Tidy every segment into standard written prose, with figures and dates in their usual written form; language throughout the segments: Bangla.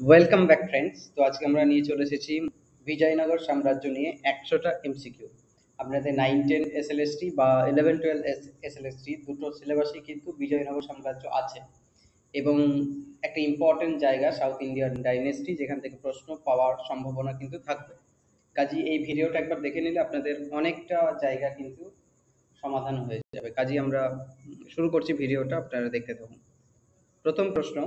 Welcome back friends. তো আজকে আমরা নিয়ে চলে এসেছি বিজয়নগর সাম্রাজ্য নিয়ে 100টা এমসিকিউ। আপনাদের 9-10 এসএলএসটি বা 11-12 এসএলএসটি দুটো সিলেবাসই কিন্তু বিজয়নগর সাম্রাজ্য আছে, এবং একটা ইম্পর্টেন্ট জায়গা সাউথ ইন্ডিয়ান ডাইনেস্টি, যেখান থেকে প্রশ্ন পাওয়ার সম্ভাবনা কিন্তু থাকবে। কাজেই এই ভিডিওটা একবার দেখে নিলে আপনাদের অনেকটা জায়গা কিন্তু সমাধান হয়ে যাবে। কাজেই আমরা শুরু করছি ভিডিওটা, আপনারা দেখতে থাকুন। প্রথম প্রশ্ন,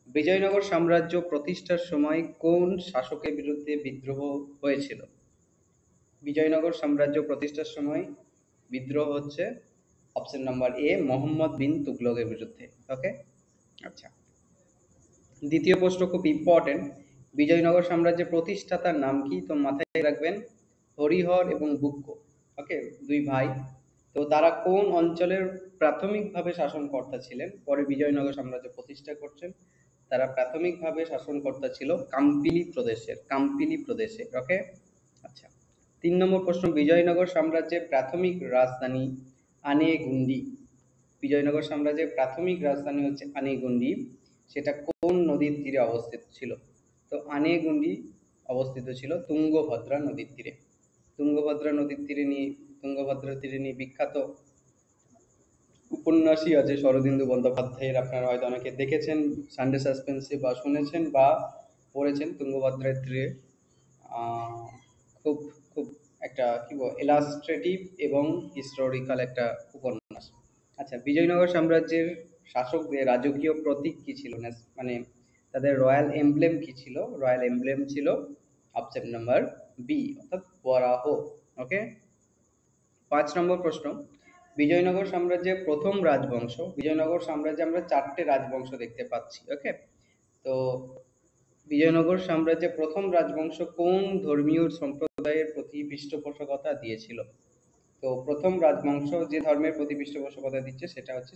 বিজয়নগর সাম্রাজ্য প্রতিষ্ঠার সময় কোন শাসকের বিরুদ্ধে বিদ্রোহ হয়েছিল? বিজয়নগর সাম্রাজ্য প্রতিষ্ঠার সময় বিদ্রোহ হচ্ছে অপশন নাম্বার এ, মোহাম্মদ বিন তুগলকের বিরুদ্ধে। ওকে, আচ্ছা। দ্বিতীয় প্রশ্ন খুব ইম্পর্টেন্ট, বিজয়নগর সাম্রাজ্যের প্রতিষ্ঠাতার নাম কি? তো মাথায় রাখবেন হরিহর এবং বুক্ক। ওকে, দুই ভাই। তো তারা কোন অঞ্চলের প্রাথমিকভাবে শাসনকর্তা ছিলেন? পরে বিজয়নগর সাম্রাজ্য প্রতিষ্ঠা করছেন, তারা প্রাথমিকভাবে শাসনকর্তা ছিল কাম্পিলি প্রদেশের। ওকে, আচ্ছা। 3 নম্বর প্রশ্ন, বিজয়নগর সাম্রাজ্যের প্রাথমিক রাজধানী আনেগুন্ডি। বিজয়নগর সাম্রাজ্যের প্রাথমিক রাজধানী হচ্ছে আনেগুন্ডি। সেটা কোন নদীর তীরে অবস্থিত ছিল? তো আনেগুন্ডি অবস্থিত ছিল তুঙ্গভদ্রা নদীর তীরে। তুঙ্গভদ্রা তীরে নিয়ে বিখ্যাত উপন্যাসই আছে শরদিন্দু বন্দ্যোপাধ্যায়ের। আপনারা হয়তো অনেকে দেখেছেন সানডে সাসপেন্সে, বা শুনেছেন বা পড়েছেন তুঙ্গভদ্রার তীরে। খুব খুব একটা কি বল ইলাস্ট্রেটিভ এবং হিস্টোরিক্যাল একটা উপন্যাস। আচ্ছা, বিজয়নগর সাম্রাজ্যের শাসকদের রাজকীয় প্রতীক কি ছিল, মানে তাদের রয়্যাল এমব্লেম কি ছিল? রয়্যাল এমব্লেম ছিল অপশন নাম্বার বি, অর্থাৎ বরাহ। ওকে, 5 নম্বর প্রশ্ন, বিজয়নগর সাম্রাজ্যের প্রথম রাজবংশ। বিজয়নগর সাম্রাজ্যে আমরা 4টে রাজবংশ দেখতে পাচ্ছি। ওকে, তো বিজয়নগর সাম্রাজ্যের প্রথম রাজবংশ কোন ধর্মীয় সম্প্রদায়ের প্রতি পৃষ্ঠপোষকতা দিয়েছিল? তো প্রথম রাজবংশ যে ধর্মের প্রতি পৃষ্ঠপোষকতা দিচ্ছে সেটা হচ্ছে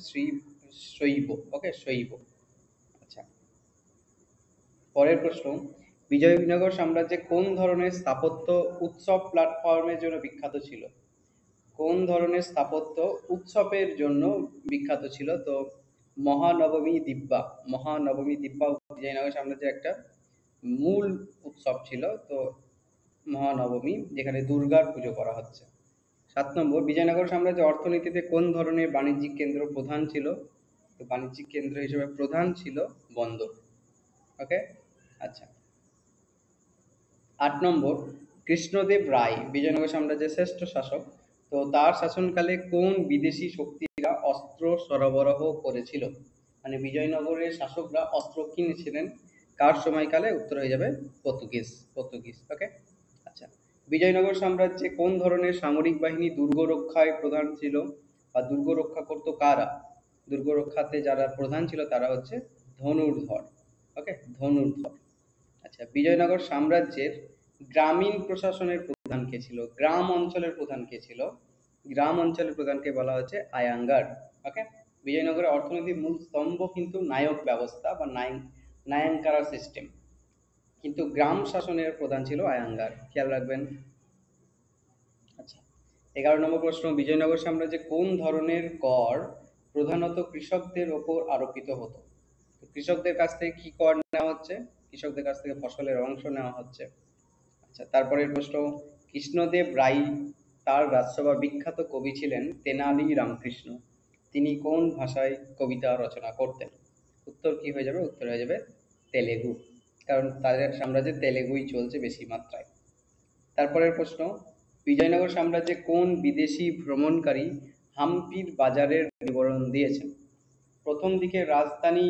শৈব। ওকে, শৈব। আচ্ছা, পরের প্রশ্ন, বিজয়নগর সাম্রাজ্যে কোন ধরনের স্থাপত্য উৎসব প্ল্যাটফর্মের জন্য বিখ্যাত ছিল? কোন ধরনের স্থাপত্য উৎসবের জন্য বিখ্যাত ছিল? তো মহানবমী দিব্যা বিজয়নগর সাম্রাজ্যের একটা মূল উৎসব ছিল। তো মহানবমী, যেখানে দুর্গার পুজো করা হচ্ছে। 7 নম্বর, বিজয়নগর সাম্রাজ্যের অর্থনীতিতে কোন ধরনের বাণিজ্যিক কেন্দ্র প্রধান ছিল? তো বাণিজ্যিক কেন্দ্র হিসেবে প্রধান ছিল বন্দর। ওকে, আচ্ছা। 8 নম্বর, কৃষ্ণদেব রায় বিজয়নগর সাম্রাজ্যের শ্রেষ্ঠ শাসক। তো তার শাসনকালে কোন বিদেশি শক্তিরা অস্ত্র সরবরাহ করেছিল? মানে বিজয়নগরের শাসকরা অস্ত্র কিনেছিলেন কার সময়কালে? উত্তর হয়ে যাবে পর্তুগিজ। ওকে, আচ্ছা। বিজয়নগর সাম্রাজ্যে কোন ধরনের সামরিক বাহিনী দুর্গ রক্ষায় প্রধান ছিল, বা দুর্গ রক্ষা করতো কারা? দুর্গ রক্ষাতে যারা প্রধান ছিল তারা হচ্ছে ধনুর্ধর। ওকে, ধনুর্ধর। আচ্ছা, বিজয়নগর সাম্রাজ্যের গ্রামীণ প্রশাসনের প্রধান কে ছিল? গ্রাম অঞ্চলের প্রধান কে ছিল? গ্রাম অঞ্চলের প্রধানকে বলা হচ্ছে আয়াঙ্গার। ওকে, বিজয়নগরের অর্থনীতির মূল স্তম্ভ কিন্তু নায়ক ব্যবস্থা বা নায়াঙ্কারা সিস্টেম, কিন্তু গ্রাম শাসনের প্রধান ছিল আয়াঙ্গার। খেয়াল রাখবেন। আচ্ছা, 11 নম্বর প্রশ্ন, বিজয়নগর সাম্রাজ্যে কোন ধরনের কর প্রধানত কৃষকদের ওপর আরোপিত হতো? তো কৃষকদের কাছ থেকে কি কর নেওয়া হচ্ছে? কৃষকদের কাছ থেকে ফসলের অংশ নেওয়া হচ্ছে। আচ্ছা, তারপরের প্রশ্ন, কৃষ্ণদেব রায় তার রাজসভার বিখ্যাত কবি ছিলেন তেনালি রামকৃষ্ণ। তিনি কোন ভাষায় কবিতা রচনা করতেন? উত্তর কি হয়ে যাবে? উত্তর হয়ে যাবে তেলেগু, কারণ তাদের সাম্রাজ্যে তেলেগুই চলছে বেশি মাত্রায়। তারপরের প্রশ্ন, বিজয়নগর সাম্রাজ্যে কোন বিদেশি ভ্রমণকারী হাম্পির বাজারের বিবরণ দিয়েছেন? প্রথম দিকে রাজধানী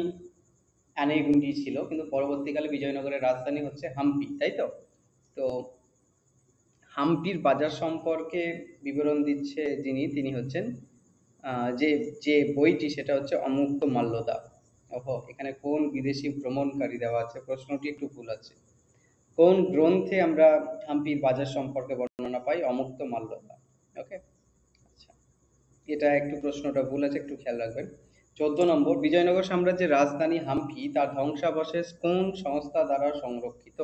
আনেগুন্ডি ছিল, কিন্তু পরবর্তীকালে বিজয়নগরের রাজধানী হচ্ছে হাম্পি, তাই তো? তো হাম্পির বাজার সম্পর্কে বিবরণ দিচ্ছে তিনি হচ্ছেন যে যে বইটি, সেটা হচ্ছে অমুক্ত মাল্যদা। ওহো, এখানে কোন বিদেশি ভ্রমণকারী দেওয়া আছে, প্রশ্নটি একটু ভুল আছে। কোন গ্রন্থে আমরা হাম্পির বাজার সম্পর্কে বর্ণনা পাই? অমুক্ত মাল্যদা। ওকে, আচ্ছা, এটা একটু প্রশ্নটা ভুল আছে, একটু খেয়াল রাখবেন। 14 নম্বর, বিজয়নগর সাম্রাজ্যের রাজধানী হাম্পি তার ধ্বংসাবশেষ কোন সংস্থা দ্বারা সংরক্ষিত?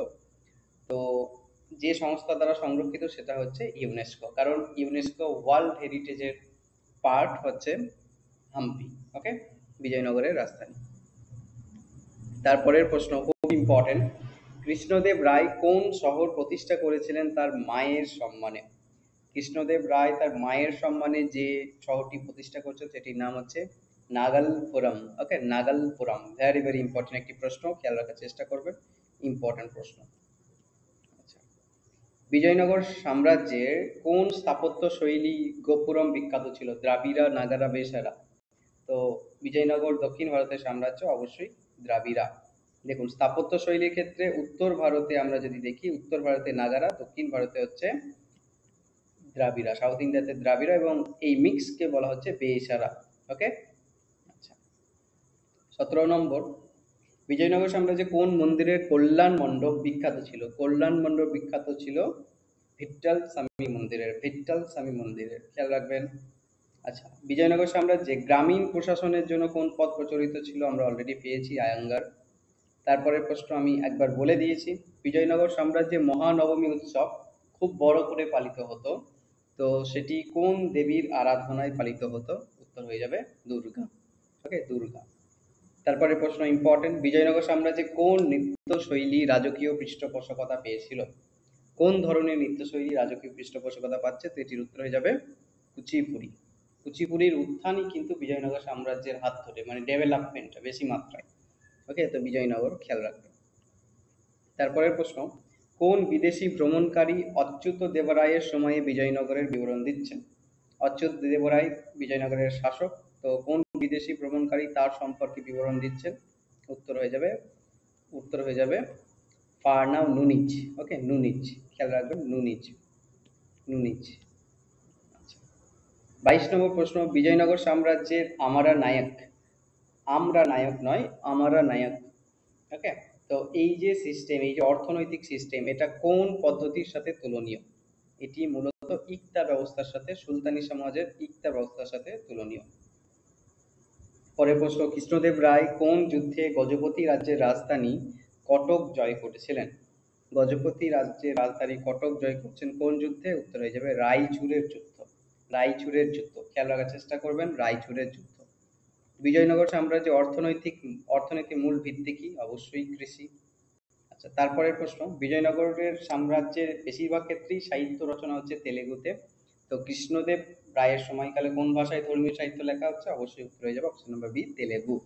তো যে সংস্থা দ্বারা সংরক্ষিত সেটা হচ্ছে ইউনেস্কো, কারণ ইউনেস্কো ওয়ার্ল্ড হেরিটেজের পার্ট হচ্ছে হাম্পি। ওকে, বিজয়নগরের রাজধানী। তারপরের প্রশ্ন, খুব ইম্পর্টেন্ট। কৃষ্ণদেব রায় কোন শহর প্রতিষ্ঠা করেছিলেন তার মায়ের সম্মানে? কৃষ্ণদেব রায় তার মায়ের সম্মানে যে শহরটি প্রতিষ্ঠা করছে সেটির নাম হচ্ছে নাগালপুরম। ওকে, নাগালপুরম ভেরি ভেরি ইম্পর্টেন্ট একটি প্রশ্ন, খেয়াল রাখার চেষ্টা করবেন, ইম্পর্টেন্ট প্রশ্ন। আচ্ছা, বিজয়নগর সাম্রাজ্যের কোন স্থাপত্য শৈলী গোপুরম বিখ্যাত ছিল? দ্রাবিড়া, নাগারা, বেসারা? তো বিজয়নগর দক্ষিণ ভারতের সাম্রাজ্য, অবশ্যই দ্রাবিড়া। দেখুন, স্থাপত্য শৈলীর ক্ষেত্রে উত্তর ভারতে আমরা যদি দেখি, উত্তর ভারতে নাগারা, দক্ষিণ ভারতে হচ্ছে দ্রাবিড়া, সাউথ ইন্ডিয়াতে দ্রাবিড়া, এবং এই মিক্সকে বলা হচ্ছে বেসারা। ওকে, আচ্ছা। 17 নম্বর, বিজয়নগর সাম্রাজ্যে কোন মন্দিরের কল্যাণ মণ্ডপ বিখ্যাত ছিল? কল্যাণ মণ্ডপ বিখ্যাত ছিল ভিট্টাল স্বামী মন্দিরের, ভিট্টাল স্বামী মন্দিরের, খেয়াল রাখবেন। আচ্ছা, বিজয়নগর সাম্রাজ্যে গ্রামীণ প্রশাসনের জন্য কোন পদ প্রচলিত ছিল? আমরা অলরেডি পেয়েছি আয়াঙ্গার। তারপরের প্রশ্ন আমি একবার বলে দিয়েছি। বিজয়নগর সাম্রাজ্যে মহানবমী উৎসব খুব বড় করে পালিত হতো, তো সেটি কোন দেবীর আরাধনায় পালিত হতো? উত্তর হয়ে যাবে দুর্গা। ওকে, দুর্গা। তারপরে প্রশ্ন ইম্পর্টেন্ট, বিজয়নগর সাম্রাজ্যে কোন নৃত্যশৈলী রাজকীয় পৃষ্ঠপোষকতা পেয়েছিল? কোন ধরনের নৃত্যশৈলী রাজকীয় পৃষ্ঠপোষকতা পাচ্ছে? তো এটির উত্তর হয়ে যাবে কুচিপুড়ি। কুচিপুড়ির উত্থানই কিন্তু বিজয়নগর সাম্রাজ্যের হাত ধরে, মানে ডেভেলপমেন্ট বেশি মাত্রায়। ওকে, তো বিজয়নগর খেয়াল রাখবেন। তারপরের প্রশ্ন, কোন বিদেশি ভ্রমণকারী অচ্যুত দেবরায়ের সময়ে বিজয়নগরের বিবরণ দিচ্ছেন? অচ্যুত দেবরায় বিজয়নগরের শাসক, তো কোন বিদেশি ভ্রমণকারী তার সম্পর্কে বিবরণ দিচ্ছেন? উত্তর হয়ে যাবে ফার্নাও নুনিজ। ওকে, নুনিজ, খেয়াল রাখবেন, নুনিজ, নুনিজ। আচ্ছা, 22 নম্বর প্রশ্ন, বিজয়নগর সাম্রাজ্যের আমারা নায়ক, আমরা নায়ক নয়, আমারা নায়ক। ওকে, তো এই যে সিস্টেম, এই যে অর্থনৈতিক সিস্টেম, এটা কোন পদ্ধতির সাথে তুলনীয়? এটি মূলত ইকতা ব্যবস্থার সাথে, সুলতানি সমাজের ইকতা ব্যবস্থার সাথে তুলনীয়। পরের প্রশ্ন, কৃষ্ণদেব রায় কোন যুদ্ধে গজপতি রাজ্যের রাজধানী কটক জয় করেছিলেন? গজপতি রাজ্যের রাজধানী কটক জয় করছেন কোন যুদ্ধে? উত্তর হয়ে যাবে রায়চুরের যুদ্ধ। রায়চুরের যুদ্ধ, খেয়াল রাখার চেষ্টা করবেন, রায়চুরের যুদ্ধ। বিজয়নগর সাম্রাজ্যের অর্থনীতির মূল ভিত্তি কি? অবশ্যই কৃষি। আচ্ছা, তারপরের প্রশ্ন, বিজয়নগরের সাম্রাজ্যের বেশিরভাগ ক্ষেত্রেই সাহিত্য রচনা হচ্ছে তেলেগুতে, তো কৃষ্ণদেব রায়ের সময়কালে কোন ভাষায় ধর্মীয় সাহিত্য লেখা হচ্ছে? অবশ্যই উত্তর হয়ে যাবে অপশন নাম্বার বি, তেলেগু।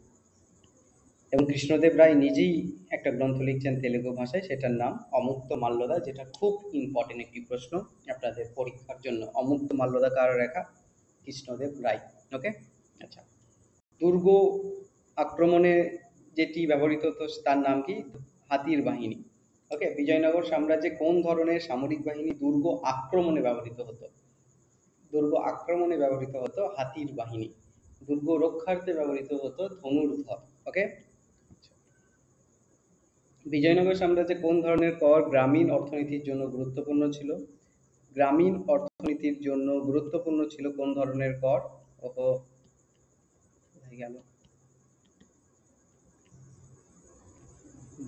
এবং কৃষ্ণদেব রায় নিজেই একটা গ্রন্থ লিখছেন তেলেগু ভাষায়, সেটার নাম অমুক্ত মাল্যদা, যেটা খুব ইম্পর্টেন্ট একটি প্রশ্ন আপনাদের পরীক্ষার জন্য। অমুক্ত মাল্যদা কার লেখা? কৃষ্ণদেব রায়। ওকে, আচ্ছা। দুর্গ আক্রমণে যেটি ব্যবহৃত হতো তার নাম কি? হাতির বাহিনী। ওকে, বিজয়নগর সাম্রাজ্যে কোন ধরনের সামরিক বাহিনী দুর্গ আক্রমণে ব্যবহৃত হতো? দুর্গ আক্রমণে ব্যবহৃত হতো হাতির বাহিনী, দুর্গ রক্ষার্থে ব্যবহৃত হতো ধনুর্ধর। ওকে, বিজয়নগর সাম্রাজ্যে কোন ধরনের কর গ্রামীণ অর্থনীতির জন্য গুরুত্বপূর্ণ ছিল? গ্রামীণ অর্থনীতির জন্য গুরুত্বপূর্ণ ছিল কোন ধরনের কর? ওহো, কোথায় গেল?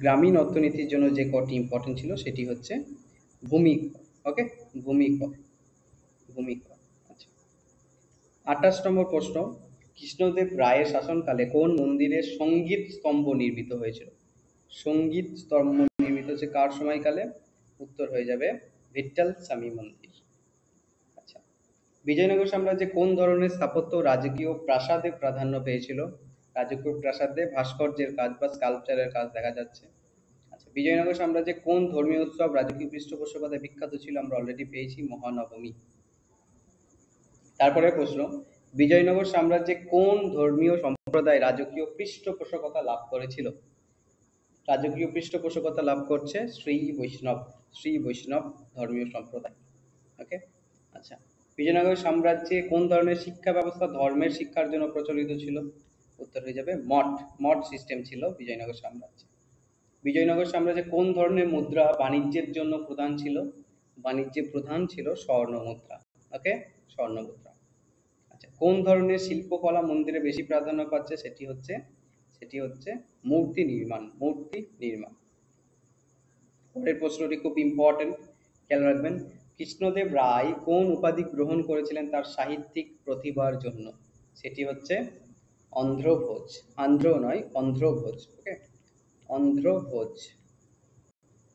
গ্রামীণ অর্থনীতির জন্য যে করটি ইম্পর্টেন্ট ছিল সেটি হচ্ছে ভূমি কর। ওকে, ভূমি কর, ভূমি কর। আচ্ছা, 28 নম্বর প্রশ্ন, কৃষ্ণদেব রায়ের শাসনকালে কোন মন্দিরে সঙ্গীত স্তম্ভ নির্মিত হয়েছিল? সঙ্গীত স্তম্ভ নির্মিত হচ্ছে কার সময়কালে? উত্তর হয়ে যাবে ভিট্টাল স্বামী মন্দির। আচ্ছা, বিজয়নগর সাম্রাজ্যে কোন ধরনের স্থাপত্য রাজকীয় প্রাসাদে প্রাধান্য পেয়েছিল? রাজকীয় প্রাসাদে ভাস্কর্যের কাজ বা স্কাল্পচারের কাজ দেখা যাচ্ছে। আচ্ছা, বিজয়নগর সাম্রাজ্যে কোন ধর্মীয় উৎসব রাজকীয় পৃষ্ঠপোষকতায় বিখ্যাত ছিল? আমরা অলরেডি পেয়েছি মহানবমী। তারপরে প্রশ্ন, বিজয়নগর সাম্রাজ্যে কোন ধর্মীয় সম্প্রদায় রাজকীয় পৃষ্ঠপোষকতা লাভ করেছিল? রাজকীয় পৃষ্ঠপোষকতা লাভ করছে শ্রী বৈষ্ণব, শ্রী বৈষ্ণব ধর্মীয় সম্প্রদায়। ওকে, আচ্ছা, বিজয়নগর সাম্রাজ্যে কোন ধরনের শিক্ষা ব্যবস্থা ধর্মের শিক্ষার জন্য প্রচলিত ছিল? উত্তর হয়ে যাবে মঠ, মঠ সিস্টেম ছিল বিজয়নগর সাম্রাজ্যে। বিজয়নগর সাম্রাজ্যে কোন ধরনের মুদ্রা বাণিজ্যের জন্য প্রধান ছিল? বাণিজ্যে প্রধান ছিল স্বর্ণ মুদ্রা। ওকে, স্বর্ণ মুদ্রা। আচ্ছা, কোন ধরনের শিল্পকলা মন্দিরে বেশি প্রাধান্য পাচ্ছে? সেটি হচ্ছে মূর্তি নির্মাণ, মূর্তি নির্মাণ। পরের প্রশ্নটি খুব ইম্পর্টেন্ট, খেয়াল রাখবেন। কৃষ্ণদেব রায় কোন উপাধি গ্রহণ করেছিলেন তার সাহিত্যিক প্রতিভার জন্য? সেটি হচ্ছে অন্ধ্রভোজ, আন্ধ্র নয়, অন্ধ্রভোজ। ওকে, অন্ধ্রভোজ।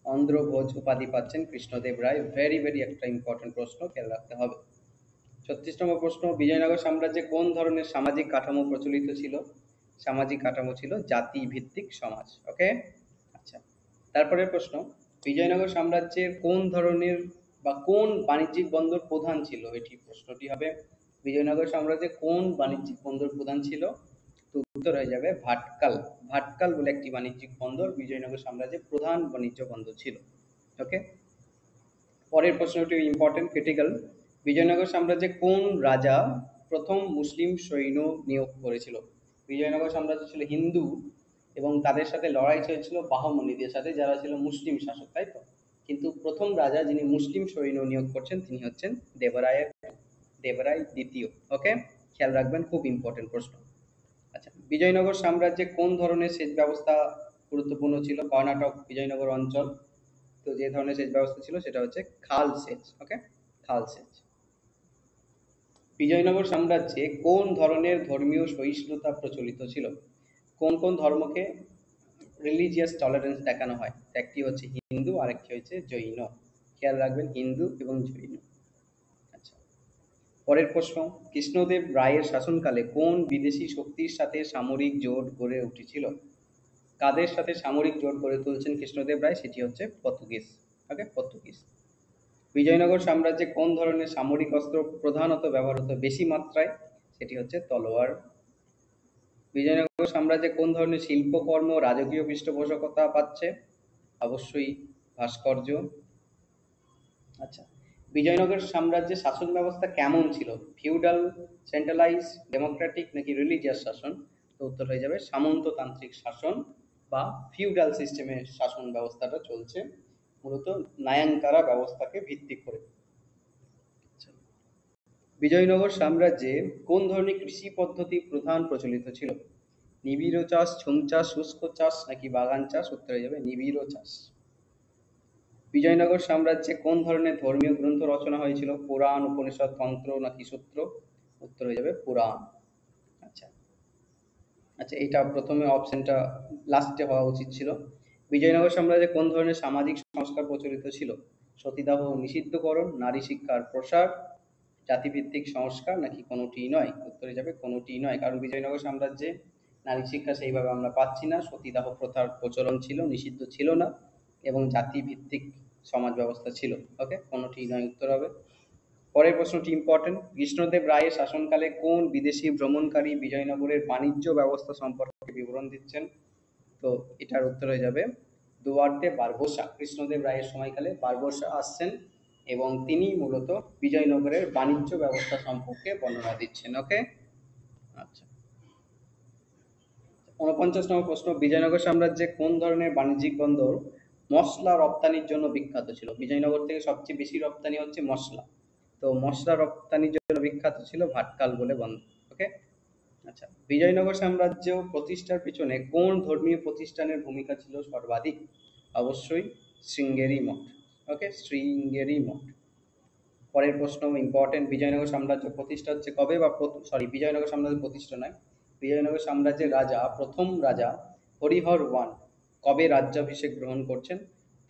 অন্ধ্রভোজ উপাধি পাচ্ছেন কৃষ্ণদেব রায়। ভেরি ভেরি একটা ইম্পর্টেন্ট প্রশ্ন, খেয়াল রাখতে হবে। 36তম প্রশ্ন, বিজয়নগর সাম্রাজ্যে কোন ধরনের সামাজিক কাঠামো প্রচলিত ছিল? সামাজিক কাঠামো ছিল জাতি ভিত্তিক সমাজ। ওকে। আচ্ছা, তারপরের প্রশ্ন, বিজয়নগর সাম্রাজ্যের কোন ধরনের বা কোন বাণিজ্যিক বন্দর প্রধান ছিল? এটি প্রশ্নটি হবে, বিজয়নগর সাম্রাজ্যে কোন বাণিজ্যিক বন্দর প্রধান ছিল? তো উত্তর হয়ে যাবে ভাটকাল। ভাটকাল বলে একটি বাণিজ্যিক বন্দর বিজয়নগর সাম্রাজ্যের প্রধান বাণিজ্য বন্দর ছিল। ওকে। পরের প্রশ্নটি ইম্পর্টেন্ট, ক্রিটিক্যাল। বিজয়নগর সাম্রাজ্যে কোন রাজা প্রথম মুসলিম সৈন্য নিয়োগ করেছিল? বিজয়নগর সাম্রাজ্য ছিল হিন্দু এবং তাদের সাথে লড়াই চলছিল বাহমনিদের সাথে, যারা ছিল মুসলিম শাসক, তাই তো? কিন্তু প্রথম রাজা যিনি মুসলিম সৈন্য নিয়োগ করছেন তিনি হচ্ছেন দেবরায় দ্বিতীয়। ওকে, খেয়াল রাখবেন, খুব ইম্পর্টেন্ট প্রশ্ন। আচ্ছা, বিজয়নগর সাম্রাজ্যে কোন ধরনের সেচ ব্যবস্থা গুরুত্বপূর্ণ ছিল? কর্ণাটক বিজয়নগর অঞ্চল, তো যে ধরনের সেচ ব্যবস্থা ছিল সেটা হচ্ছে খাল সেচ। ওকে, খাল সেচ। বিজয়নগর সাম্রাজ্যে কোন ধরনের ধর্মীয় সহিষ্ণুতা প্রচলিত ছিল? কোন কোন ধর্মকে রিলিজিয়াস টলারেন্স দেখানো হয়? একটি হচ্ছে হিন্দু, আরেকটি হচ্ছে জৈন। খেয়াল রাখবেন, হিন্দু এবং জৈন। আচ্ছা, পরের প্রশ্ন, কৃষ্ণদেব রায়ের শাসনকালে কোন বিদেশি শক্তির সাথে সামরিক জোট গড়ে উঠেছিল? কাদের সাথে সামরিক জোট গড়ে তুলছেন কৃষ্ণদেব রায়? সেটি হচ্ছে পর্তুগিজ। ওকে, পর্তুগিজ। বিজয়নগর সাম্রাজ্যে কোন ধরনের সামরিক অস্ত্র প্রধানত ব্যবহার হতো বেশি মাত্রায়? সেটি হচ্ছে তলোয়ার। বিজয়নগর সাম্রাজ্যে কোন ধরনের শিল্পকর্ম রাজকীয় পৃষ্ঠপোষকতা পাচ্ছে? অবশ্যই ভাস্কর্য। আচ্ছা, বিজয়নগর সাম্রাজ্যের শাসন ব্যবস্থা কেমন ছিল? ফিউডাল, সেন্ট্রালাইজ, ডেমোক্রেটিক নাকি রিলিজিয়াস শাসন? তো উত্তর হয়ে যাবে সামন্ততান্ত্রিক শাসন বা ফিউডাল সিস্টেমের শাসন ব্যবস্থাটা চলছে, মূলত নায়াঙ্কারা ব্যবস্থাকে ভিত্তি করে। বিজয়নগর সাম্রাজ্যে কোন ধরনের কৃষি পদ্ধতি প্রধান প্রচলিত ছিল? নিবিড় চাষ, ঝুম চাষ, শুষ্ক চাষ নাকি বাগান চাষ? উত্তর হয়ে যাবে নিবিড় চাষ। বিজয়নগর সাম্রাজ্যে কোন ধরনের ধর্মীয় গ্রন্থ রচনা হয়েছিল? পুরাণ, উপনিষদ, তন্ত্র নাকি সূত্র? উত্তর হয়ে যাবে পুরাণ। আচ্ছা আচ্ছা, এটা প্রথমে অপশনটা লাস্টে হওয়া উচিত ছিল। বিজয়নগর সাম্রাজ্যে কোন ধরনের সামাজিক সংস্কার প্রচলিত ছিল? সতীদাহ নিষিদ্ধকরণ, নারী শিক্ষার প্রসার, জাতিভিত্তিক সংস্কার নাকি কোনোটিই নয়? উত্তরে যাবে কোনোটিই নয়, কারণ বিজয়নগর সাম্রাজ্যে নারী শিক্ষা সেইভাবে আমরা পাচ্ছি না, সতীদাহ প্রথার প্রচলন ছিল, নিষিদ্ধ ছিল না, এবং জাতিভিত্তিক সমাজ ব্যবস্থা ছিল। ওকে, কোনোটিই নয় উত্তর হবে। পরের প্রশ্নটি ইম্পর্টেন্ট, কৃষ্ণদেব রায়ের শাসনকালে কোন বিদেশি ভ্রমণকারী বিজয়নগরের বাণিজ্য ব্যবস্থা সম্পর্কে বিবরণ দিচ্ছেন? তো এটার উত্তর হয়ে যাবে দুয়ার্তে বারবোসা। কৃষ্ণদেব রায়ের সময়কালে বারবোসা আসছেন এবং তিনি মূলত বিজয়নগরের বাণিজ্য ব্যবস্থা সম্পর্কে বর্ণনা দিচ্ছেন। ওকে। আচ্ছা, 49তম প্রশ্ন, বিজয়নগর সাম্রাজ্যে কোন ধরনের বাণিজ্যিক বন্দর মশলা রপ্তানির জন্য বিখ্যাত ছিল? বিজয়নগর থেকে সবচেয়ে বেশি রপ্তানি হচ্ছে মশলা, তো মশলা রপ্তানির জন্য বিখ্যাত ছিল ভাটকাল বলে বন্দর। ওকে। আচ্ছা, বিজয়নগর সাম্রাজ্য প্রতিষ্ঠার পিছনে কোন ধর্মীয় প্রতিষ্ঠানের ভূমিকা ছিল সর্বাধিক? অবশ্যই শৃঙ্গেরি মঠ। ওকে, শৃঙ্গেরি মঠ। পরের প্রশ্ন ইম্পর্টেন্ট, বিজয়নগর সাম্রাজ্য প্রতিষ্ঠা হচ্ছে কবে, বা বিজয়নগর সাম্রাজ্য প্রতিষ্ঠা নয়, বিজয়নগর সাম্রাজ্যের প্রথম রাজা হরিহর ওয়ান কবে রাজ্যাভিষেক গ্রহণ করছেন?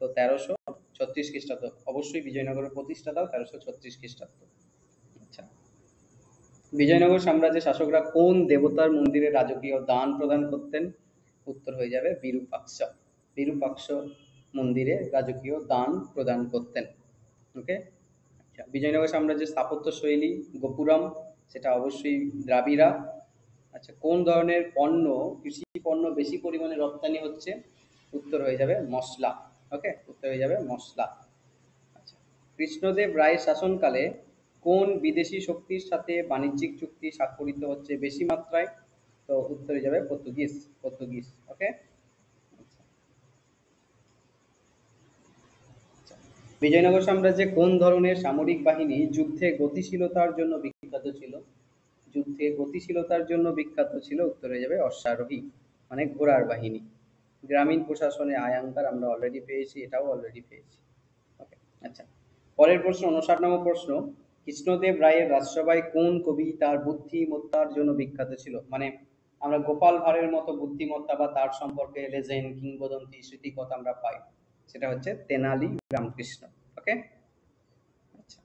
তো 1336 খ্রিস্টাব্দ। অবশ্যই বিজয়নগরের প্রতিষ্ঠাতাও 1336 খ্রিস্টাব্দ। আচ্ছা, বিজয়নগর সাম্রাজ্যের শাসকরা কোন দেবতার মন্দিরে রাজকীয় দান প্রদান করতেন? উত্তর হয়ে যাবে বিরূপাক্ষ। বিরূপাক্ষ মন্দিরে রাজকীয় দান প্রদান করতেন। ওকে। আচ্ছা, বিজয়নগর সাম্রাজ্যের স্থাপত্য শৈলী গোপুরম, সেটা অবশ্যই দ্রাবিড়া। আচ্ছা, কোন ধরনের পণ্য, কৃষি পণ্য বেশি পরিমাণে রপ্তানি হচ্ছে? উত্তর হয়ে যাবে মশলা। ওকে, উত্তর হয়ে যাবে মশলা। আচ্ছা, কৃষ্ণদেব রায়ের শাসনকালে কোন বিদেশি শক্তির সাথে বাণিজ্যিক চুক্তি স্বাক্ষরিত হচ্ছে বেশি মাত্রায়? তো উত্তরে যাবে পর্তুগিজ। পর্তুগিজ। ওকে। বিজয়নগর সাম্রাজ্যে কোন ধরনের সামরিক বাহিনী যুদ্ধে গতিশীলতার জন্য বিখ্যাত ছিল? যুদ্ধে গতিশীলতার জন্য বিখ্যাত ছিল, উত্তরে যাবে অশ্বারোহী, মানে ঘোড়ার বাহিনী। গ্রামীণ প্রশাসনে আয়াঙ্কার আমরা অলরেডি পেয়েছি, এটাও অলরেডি পেয়েছি। ওকে। আচ্ছা, পরের প্রশ্ন 59তম প্রশ্ন, কৃষ্ণদেব রায়ের রাজসভায় কোন কবি তার বুদ্ধিমত্তার জন্য বিখ্যাত ছিল? মানে আমরা গোপাল ভাঁড়ের মতো বুদ্ধিমত্তা বা তার সম্পর্কে লেজেন্ড, কিংবদন্তি, স্মৃতিকথা আমরা পাই, সেটা হচ্ছে তেনালি রামকৃষ্ণ। ওকে, আচ্ছা।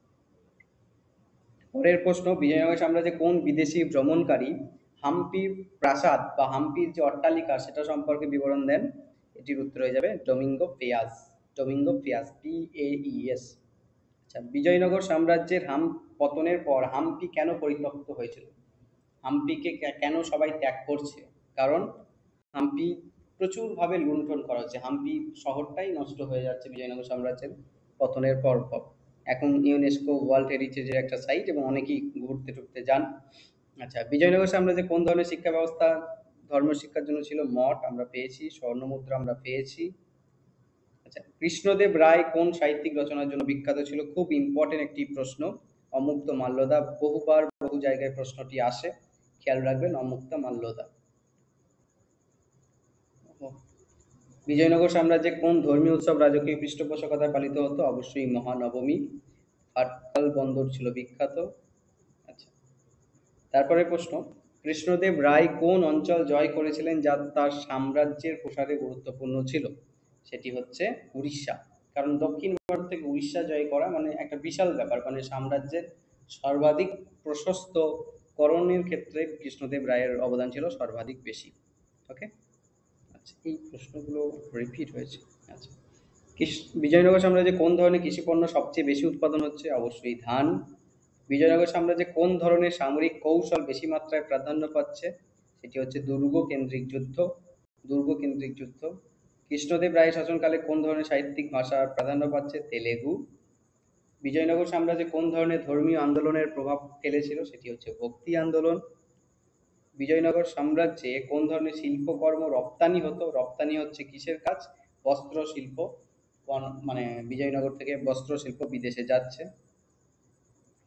পরের প্রশ্ন, বিজয়নগর সাম্রাজ্যে কোন বিদেশি ভ্রমণকারী হাম্পি প্রাসাদ বা হাম্পির যে অট্টালিকা সেটা সম্পর্কে বিবরণ দেন? এটির উত্তর হয়ে যাবে Domingo Paes. Domingo Paes, PAES। আচ্ছা, বিজয়নগর সাম্রাজ্যের পতনের পর হাম্পি কেন পরিত্যক্ত হয়েছিল? হাম্পিকে কেন সবাই ত্যাগ করছে? কারণ হাম্পি প্রচুরভাবে লুণ্ঠন করা হচ্ছে, হাম্পি শহরটাই নষ্ট হয়ে যাচ্ছে বিজয়নগর সাম্রাজ্যের পতনের পর পর। এখন ইউনেস্কো ওয়ার্ল্ড হেরিটেজের একটা সাইট এবং অনেকেই ঘুরতে টুরতে যান। আচ্ছা, বিজয়নগর সাম্রাজ্যে কোন ধরনের শিক্ষা ব্যবস্থা ধর্ম শিক্ষার জন্য ছিল? মঠ আমরা পেয়েছি, স্বর্ণমুদ্রা আমরা পেয়েছি। আচ্ছা, কৃষ্ণদেব রায় কোন সাহিত্যিক রচনার জন্য বিখ্যাত ছিল? খুব ইম্পর্টেন্ট একটি প্রশ্ন। অমুক্ত মাল্যদা, বহুবার বহু জায়গায় প্রশ্নটি আসে, খেয়াল রাখবেন, অমুক্ত মাল্যদা। বিজয়নগর সাম্রাজ্যে কোন ধর্মীয় উৎসব রাজকীয় পৃষ্ঠপোষকতায় পালিত হতো? অবশ্যই মহানবমী। আটকাল বন্দর ছিল বিখ্যাত। আচ্ছা, তারপরে প্রশ্ন, কৃষ্ণদেব রায় কোন অঞ্চল জয় করেছিলেন যা তার সাম্রাজ্যের প্রসারে গুরুত্বপূর্ণ ছিল? সেটি হচ্ছে উড়িষ্যা। কারণ দক্ষিণ ভারত থেকে উড়িষ্যা জয় করা মানে একটা বিশাল ব্যাপার, মানে সাম্রাজ্যের সর্বাধিক প্রশস্ত করণের ক্ষেত্রে কৃষ্ণদেব রায়ের অবদান ছিল সর্বাধিক বেশি। ওকে, আচ্ছা, এই প্রশ্নগুলো রিপিট হয়েছে। আচ্ছা, বিজয়নগর সাম্রাজ্যে কোন ধরনের কৃষি পণ্য সবচেয়ে বেশি উৎপাদন হচ্ছে? অবশ্যই ধান। বিজয়নগর সাম্রাজ্যে কোন ধরনের সামরিক কৌশল বেশি মাত্রায় প্রাধান্য পাচ্ছে? সেটি হচ্ছে দুর্গ কেন্দ্রিক যুদ্ধ। দুর্গ কেন্দ্রিক যুদ্ধ। কৃষ্ণদেব রায়ের শাসনকালে কোন ধরনের সাহিত্যিক ভাষার প্রাধান্য পাচ্ছে? তেলেগু। বিজয়নগর সাম্রাজ্যে কোন ধরনের ধর্মীয় আন্দোলনের প্রভাব ফেলেছিল? সেটি হচ্ছে ভক্তি আন্দোলন। বিজয়নগর সাম্রাজ্যে কোন ধরনের শিল্পকর্ম রপ্তানি হতো? রপ্তানি হচ্ছে কিসের কাজ? বস্ত্র শিল্প। মানে বিজয়নগর থেকে বস্ত্র শিল্প বিদেশে যাচ্ছে।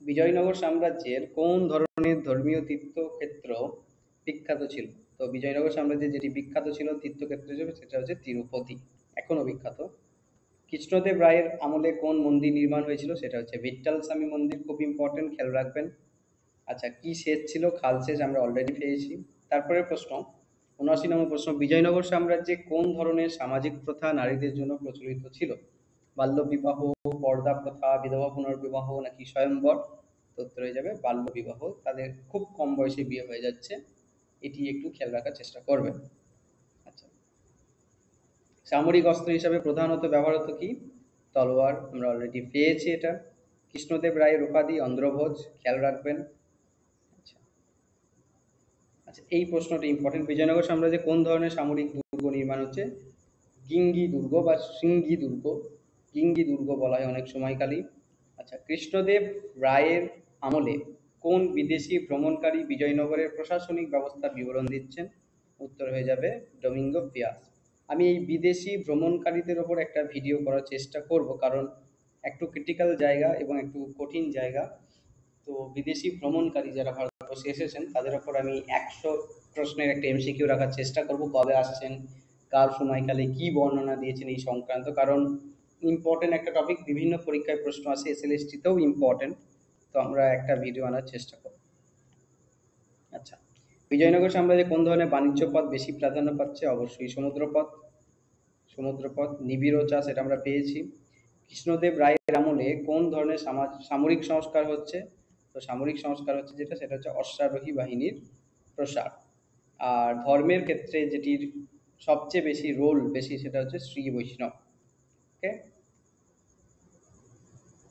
বিজয়নগর সাম্রাজ্যের কোন ধরনের ধর্মীয় তীর্থক্ষেত্র বিখ্যাত ছিল? তো বিজয়নগর সাম্রাজ্যে যেটি বিখ্যাত ছিল তীর্থক্ষেত্র হিসেবে সেটা হচ্ছে তিরুপতি, এখনো বিখ্যাত। কৃষ্ণদেব রায়ের আমলে কোন মন্দির নির্মাণ হয়েছিল? সেটা হচ্ছে ভিট্টাল স্বামী মন্দির, খুব ইম্পর্টেন্ট, খেয়াল রাখবেন। আচ্ছা, কি সেচ ছিল? খাল সেচ আমরা অলরেডি পেয়েছি। তারপরে প্রশ্ন, ৭৯ নম্বর প্রশ্ন, বিজয়নগর সাম্রাজ্যে কোন ধরনের সামাজিক প্রথা নারীদের জন্য প্রচলিত ছিল? বাল্য বিবাহ, পর্দা প্রথা, বিধবা পুনর্বিবাহ নাকি স্বয়ংবর? উত্তর হয়ে যাবে বাল্য বিবাহ, তাদের খুব কম বয়সে বিয়ে হয়ে যাচ্ছে, এটি একটু খেয়াল রাখার চেষ্টা করবেন। আচ্ছা, সামরিক অস্ত্র হিসাবে প্রধানত ব্যবহার হতো কি? তলোয়ার, আমরা অলরেডি পেয়েছি এটা। কৃষ্ণদেব রায়ের উপাধি অন্ধ্রভোজ, খেয়াল রাখবেন। আচ্ছা, আচ্ছা, এই প্রশ্নটা ইম্পর্টেন্ট, বিজয়নগর সাম্রাজ্যে কোন ধরনের সামরিক দুর্গ নির্মাণ হচ্ছে? গিঙ্গি দুর্গ বা সিঙ্গি দুর্গ, গিঙ্গি দুর্গ বলা হয় অনেক সময়কালী। আচ্ছা, কৃষ্ণদেব রায়ের আমলে কোন বিদেশি ভ্রমণকারী বিজয়নগরের প্রশাসনিক ব্যবস্থার বিবরণ দিচ্ছেন? উত্তর হয়ে যাবে ডোমিঙ্গো পিয়াস। আমি এই বিদেশি ভ্রমণকারীদের ওপর একটা ভিডিও করার চেষ্টা করব, কারণ একটু ক্রিটিক্যাল জায়গা এবং একটু কঠিন জায়গা। তো বিদেশি ভ্রমণকারী যারা ভারতবর্ষে এসেছেন তাদের ওপর আমি ১০০ প্রশ্নের একটা MCQ রাখার চেষ্টা করব, কবে আসছেন, কার সময়কালে কি বর্ণনা দিয়েছেন এই সংক্রান্ত, কারণ ইম্পর্টেন্ট একটা টপিক, বিভিন্ন পরীক্ষায় প্রশ্ন আসে, SLST-তেও ইম্পর্টেন্ট। তো আমরা একটা ভিডিও আনার চেষ্টা করব। আচ্ছা, বিজয়নগর সাম্রাজ্যে কোন ধরনের বাণিজ্য পথ বেশি প্রাধান্য পাচ্ছে? অবশ্যই সমুদ্রপথ। সমুদ্রপথ। নিবিড় চাষ, এটা আমরা পেয়েছি। কৃষ্ণদেব রায়ের আমলে কোন ধরনের সামরিক সংস্কার হচ্ছে? তো সামরিক সংস্কার হচ্ছে যেটা, সেটা হচ্ছে অশ্বারোহী বাহিনীর প্রসার। আর ধর্মের ক্ষেত্রে যেটির সবচেয়ে বেশি রোল বেশি সেটা হচ্ছে শ্রী বৈষ্ণব। ওকে,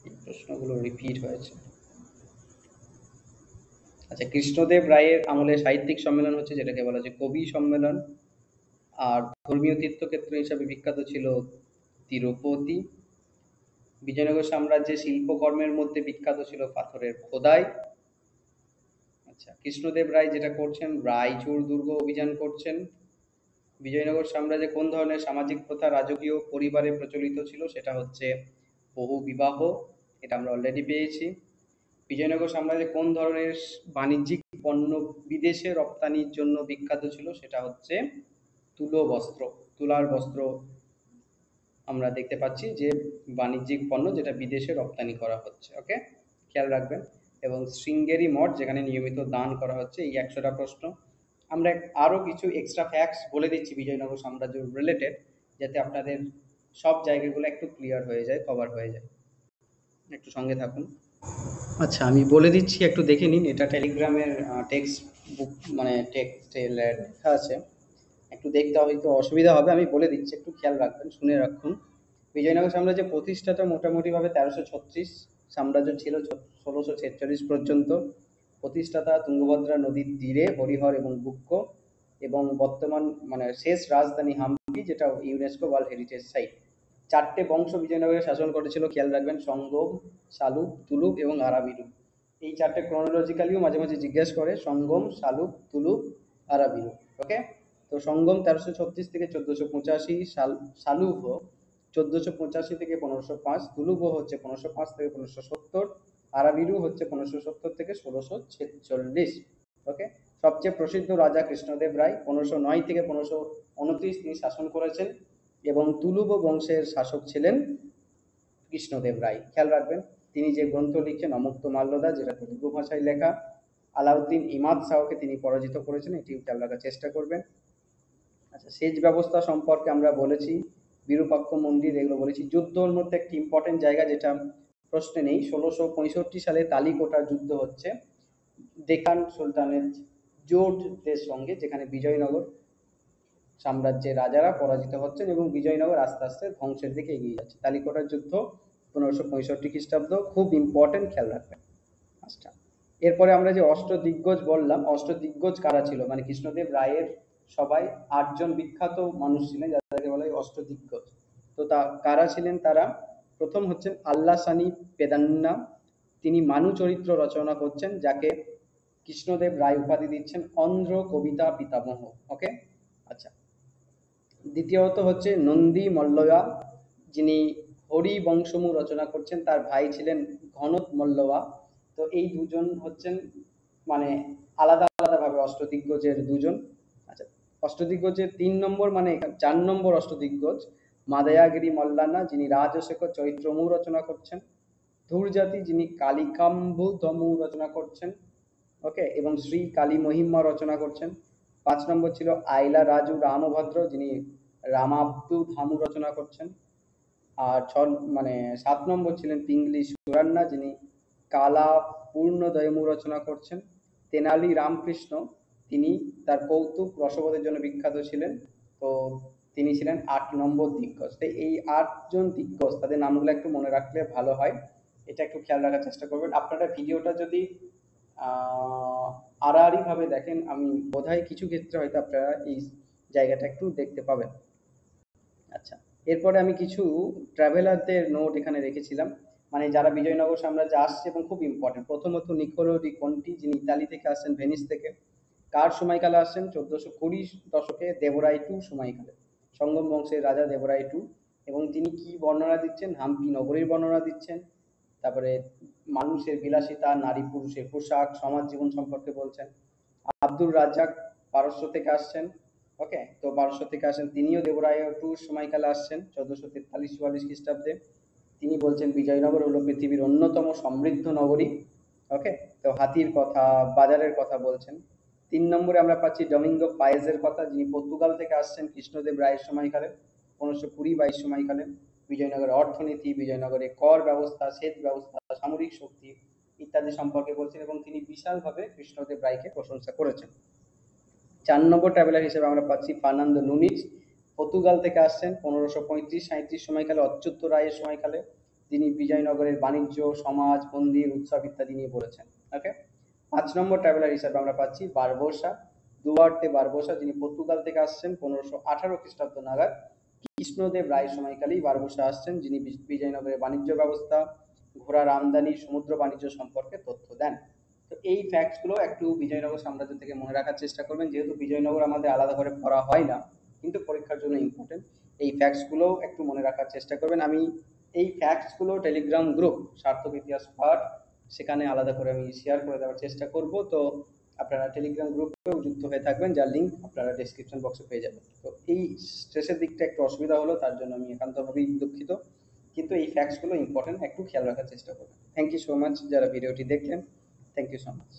এই প্রশ্নগুলো রিপিট হয়েছে। আচ্ছা, কৃষ্ণদেব রায়ের আমলে সাহিত্যিক সম্মেলন হচ্ছে যেটাকে বলা হয় কবি সম্মেলন। আর ধর্মীয় তীর্থক্ষেত্র হিসাবে বিখ্যাত ছিল তিরুপতি। বিজয়নগর সাম্রাজ্যে শিল্পকর্মের মধ্যে বিখ্যাত ছিল পাথরের খোদাই। আচ্ছা, কৃষ্ণদেব রায় যেটা করছেন, রায়চুর দুর্গ অভিযান করছেন। বিজয়নগর সাম্রাজ্যে কোন ধরনের সামাজিক প্রথা রাজকীয় পরিবারে প্রচলিত ছিল? সেটা হচ্ছে বহু বিবাহ, এটা আমরা অলরেডি পেয়েছি। বিজয়নগর সাম্রাজ্যে কোন ধরনের বাণিজ্যিক পণ্য বিদেশে রপ্তানির জন্য বিখ্যাত ছিল? সেটা হচ্ছে তুলো বস্ত্র, তুলার বস্ত্র আমরা দেখতে পাচ্ছি যে বাণিজ্যিক পণ্য যেটা বিদেশে রপ্তানি করা হচ্ছে। ওকে, খেয়াল রাখবেন। এবং শৃঙ্গেরি মঠ যেখানে নিয়মিত দান করা হচ্ছে, এই ১০০টা প্রশ্ন। আমরা আরও কিছু এক্সট্রা ফ্যাক্টস বলে দিচ্ছি বিজয়নগর সাম্রাজ্য রিলেটেড, যাতে আপনাদের সব জায়গাগুলো একটু ক্লিয়ার হয়ে যায়, কভার হয়ে যায়। একটু সঙ্গে থাকুন। আচ্ছা, আমি বলে দিচ্ছি, একটু দেখে নিন। এটা টেলিগ্রামের টেক্সট বুক, মানে টেক্সটে লেখা আছে, একটু দেখতে হয়তো অসুবিধা হবে, আমি বলে দিচ্ছি, একটু খেয়াল রাখবেন, শুনে রাখুন। বিজয়নগর সাম্রাজ্যের প্রতিষ্ঠাতা মোটামুটিভাবে 1336, সাম্রাজ্য ছিল 1646 পর্যন্ত। প্রতিষ্ঠাতা তুঙ্গভদ্রা নদীর তীরে হরিহর এবং বুক্ক, এবং বর্তমান মানে শেষ রাজধানী হাম্পি, যেটা ইউনেস্কো ওয়ার্ল্ড হেরিটেজ সাইট। চারটে বংশ বিজয়নগরে শাসন করেছিল, খেয়াল রাখবেন, সঙ্গম, শালুক, তুলুক এবং আরাবিলু। এই চারটে ক্রনোলজিক্যালিও মাঝে মাঝে জিজ্ঞেস করে, সঙ্গম, শালুক, তুলুক, আরাবিলু। ওকে, তো সঙ্গম 1336 থেকে 1485, শালুভ 1485 থেকে 1505, তুলুভ হচ্ছে 1505 থেকে 1570, আরাবিলু হচ্ছে 1570 থেকে 1646। ওকে, সবচেয়ে প্রসিদ্ধ রাজা কৃষ্ণদেব রায় 1509 থেকে 1529 তিনি শাসন করেছেন, এবং তুলুব বংশের শাসক ছিলেন কৃষ্ণদেব রায়। খেয়াল রাখবেন, তিনি যে গ্রন্থ লিখেন অমুক্ত মাল্যদা, যেটা তেলুগু ভাষায় লেখা, আলাউদ্দিন ইমাদ শাহকে তিনি পরাজিত করেছেন, এটিও খেয়াল রাখার চেষ্টা করবেন। আচ্ছা, সেচ ব্যবস্থা সম্পর্কে আমরা বলেছি, বিরূপাক্ষ মন্দির, এগুলো বলেছি। যুদ্ধর মধ্যে একটি ইম্পর্টেন্ট জায়গা যেটা প্রশ্নে নেই, 1665 সালে তালিকোটার যুদ্ধ হচ্ছে ডেকান সুলতানের জোটদের সঙ্গে, যেখানে বিজয়নগর সাম্রাজ্যের রাজারা পরাজিত হচ্ছেন এবং বিজয়নগর আস্তে আস্তে ধ্বংসের দিকে এগিয়ে যাচ্ছে। তালিকোটার যুদ্ধ 1565 খ্রিস্টাব্দ, খুব ইম্পর্টেন্ট, খেয়াল রাখবেন। আচ্ছা, এরপরে আমরা যে অষ্টদিগ্গজ বললাম, অষ্টদিগ্গজ কারা ছিল, মানে কৃষ্ণদেব রায়ের সবাই 8জন বিখ্যাত মানুষ ছিলেন, যাদেরকে বলা হয় অষ্টদিগ্গজ। তো কারা ছিলেন তারা? প্রথম হচ্ছেন আল্লাসানি পেদান্না, তিনি মানু চরিত্র রচনা করছেন, যাকে কৃষ্ণদেব রায় উপাধি দিচ্ছেন অন্ধ্র কবিতা পিতামহ। ওকে, আচ্ছা। দ্বিতীয়ত হচ্ছে নন্দী মল্লয়া, যিনি হরিবংশমু রচনা করছেন, তার ভাই ছিলেন ঘনত মল্লয়া। তো এই দুজন হচ্ছেন মানে আলাদা আলাদাভাবে অষ্টদিগ্গজের দুজন। আচ্ছা, অষ্টদিগ্গজের 3 নম্বর, মানে 4 নম্বর অষ্টদিগ্গজ মাদয়াগিরি মল্লানা, যিনি রাজশেখর চরিত্রমু রচনা করছেন। ধূরজাতি, যিনি কালিকাম্বুধমু রচনা করছেন। ওকে, এবং শ্রী কালী মহিমা রচনা করছেন। 5 নম্বর ছিল আইলা রাজু রামভদ্র, যিনি রামাব্দু ধামু রচনা করছেন। আর 7 নম্বর ছিলেন পিংলি সুরান্না, যিনি কালা পূর্ণদয়মু রচনা করছেন। তেনালি রামকৃষ্ণ, তিনি তার কৌতুক রসবোধের জন্য বিখ্যাত ছিলেন। তো তিনি ছিলেন 8 নম্বর দিগ্গজ। তো এই 8জন দিগ্গজ, তাদের নামগুলো একটু মনে রাখলে ভালো হয়, এটা একটু খেয়াল রাখার চেষ্টা করবেন। আপনারা ভিডিওটা যদি আড়াআড়ি ভাবে দেখেন, আমি বোধহয় কিছু ক্ষেত্রে হয়তো আপনারা এই জায়গাটা একটু দেখতে পাবেন। আচ্ছা, এরপরে আমি কিছু ট্রাভেলারদের নোট এখানে রেখেছিলাম, মানে যারা বিজয়নগর সাম্রাজ্যে আসছে এবং খুব ইম্পর্টেন্ট। প্রথমত নিকোলো ডি কন্টি, যিনি ইতালি থেকে আসছেন, ভেনিস থেকে। কার সময়কালে আসছেন? 1420 দশকে দেবরাই টু সময়কালে, সঙ্গম বংশের রাজা দেবরাই টু। এবং তিনি কি বর্ণনা দিচ্ছেন? হাম্পি নগরীর বর্ণনা দিচ্ছেন। তারপরে মানুষের বিলাসিতা, নারী পুরুষের পোশাক, সমাজ জীবন সম্পর্কে বলছেন। আব্দুর রাজ্জাক পারস্য থেকে আসছেন। ওকে, তো পারস্য থেকে আসেন, তিনিও দেবরায় টুর সময়কালে আসছেন 1443-44 খ্রিস্টাব্দে। তিনি বলছেন বিজয়নগর হলো পৃথিবীর অন্যতম সমৃদ্ধ নগরী। ওকে, তো হাতির কথা, বাজারের কথা বলছেন। 3 নম্বরে আমরা পাচ্ছি ডমিঙ্গো পায়েজের কথা, যিনি পর্তুগাল থেকে আসছেন কৃষ্ণদেব রায়ের সময়কালে, 1520-22 সময়কালে। বিজয়নগরের অর্থনীতি, বিজয়নগরের কর ব্যবস্থা, সেচ ব্যবস্থা, সামরিক শক্তি ইত্যাদি সম্পর্কে বলছেন, এবং তিনি বিশালভাবে কৃষ্ণদেব রায়কে প্রশংসা করেছেন। 4 নম্বর ট্রাভেলার হিসেবে আমরা পাচ্ছি ফার্নান্দো নুনিজ, পর্তুগাল থেকে আসছেন 1535-37 সময়কালে, অচ্যুত রায়ের সময়কালে। তিনি বিজয়নগরের বাণিজ্য, সমাজ, মন্দির, উৎসব ইত্যাদি নিয়ে বলেছেন। ওকে, 5 নম্বর ট্রাভেলার হিসেবে আমরা পাচ্ছি বারবোসা, দুয়ার্তে বারবোসা, যিনি পর্তুগাল থেকে আসছেন 1518 খ্রিস্টাব্দ নাগাদ। কৃষ্ণদেব রায়ের সময়কালেই বারবোসা আসছেন, যিনি বিজয়নগরের বাণিজ্য ব্যবস্থা, ঘোড়ার আমদানি, সমুদ্র বাণিজ্য সম্পর্কে তথ্য দেন। তো এই ফ্যাক্টসগুলো একটু বিজয়নগর সাম্রাজ্য থেকে মনে রাখার চেষ্টা করবেন, যেহেতু বিজয়নগর আমাদের আলাদা করে পড়া হয় না, কিন্তু পরীক্ষার জন্য ইম্পর্টেন্ট। এই ফ্যাক্টসগুলো একটু মনে রাখার চেষ্টা করবেন। আমি এই ফ্যাক্টসগুলো টেলিগ্রাম গ্রুপ সার্থক ইতিহাস পাঠ, সেখানে আলাদা করে আমি শেয়ার করে দেওয়ার চেষ্টা করব। তো আপনারা টেলিগ্রাম গ্রুপেও যুক্ত হয়ে থাকবেন, যার লিঙ্ক আপনারা ডেসক্রিপশন বক্সে পেয়ে যাবেন। তো এই স্ট্রেসের দিকটা একটু অসুবিধা হলো, তার জন্য আমি একান্তভাবেই দুঃখিত, কিন্তু এই ফ্যাক্টসগুলো ইম্পর্টেন্ট, একটু খেয়াল রাখার চেষ্টা করবেন। থ্যাংক ইউ সো মাচ যারা ভিডিওটি দেখলেন। Thank you so much.